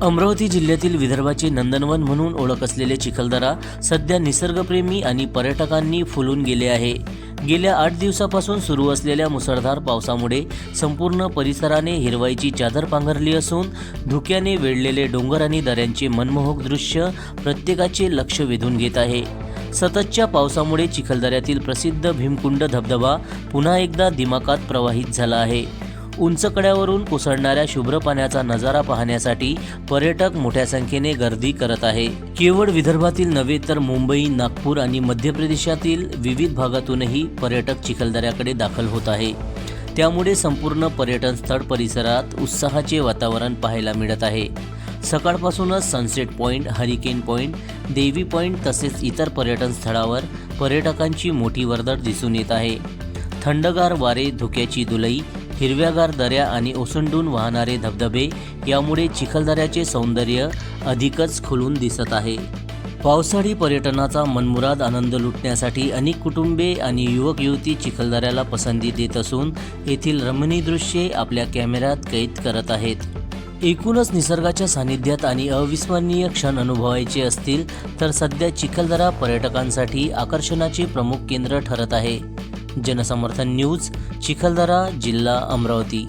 अमरावती जिल्ह्यातील विदर्भाचे नंदनवन म्हणून ओळख असलेले चिखलदरा सध्या निसर्गप्रेमी आणि पर्यटकांनी फुलून गेले आहे। गेल्या 8 दिवसापासून सुरू असलेल्या मुसळधार पावसामुळे संपूर्ण परिसराने हिरवाईची चादर पांघरली असून धुक्याने वेढलेले डोंगर आणि दऱ्यांचे मनमोहक दृश्य प्रत्येकाचे लक्ष वेधून घेत आहे। सततच्या पावसामुळे चिखलदऱ्यातील प्रसिद्ध भीमकुंड धबधबा पुन्हा एकदा दिमाखात प्रवाहित झाला आहे। उंच कड्यावरून कोसळणाऱ्या शुभ्र पाण्याचा नजारा पाहण्यासाठी पर्यटक मोठ्या संख्येने गर्दी करत आहे। केवळ विदर्भातील नव्हे तर मुंबई, नागपूर आणि मध्य प्रदेशातील विविध भागातूनही पर्यटक चिखलदऱ्याकडे दाखल होत आहे। त्यामुळे संपूर्ण पर्यटन स्थळ परिसरात उत्साहाचे वातावरण पाहायला मिळत आहे। सकाळपासूनच सनसेट पॉइंट, हरिकेन पॉइंट, देवी पॉइंट तसेच इतर पर्यटन स्थळावर पर्यटकांची मोठी वर्दळ दिसून येत आहे। थंडगार वारे, धुक्याची धुलई, हिरव्यागार दऱ्या आणि ओसंडून वाहणारे धबधबे यामुळे चिखलदऱ्याचे सौंदर्य अधिकच खुलून दिसत आहे। पावसाळी पर्यटनाचा मनमुराद आनंद लुटण्यासाठी अनेक कुटुंबे आणि युवक युवती चिखलदऱ्याला पसंती देत असून येथील रमणीय दृश्ये आपल्या कॅमेऱ्यात कैद करत आहेत। एकूणच निसर्गाच्या सानिध्यात आणि अविस्मरणीय क्षण अनुभवायचे असतील तर सध्या चिखलदरा पर्यटकांसाठी आकर्षणाचे प्रमुख केंद्र ठरत आहे। जनसमर्थन न्यूज, चिखलदरा, जिल्हा अमरावती।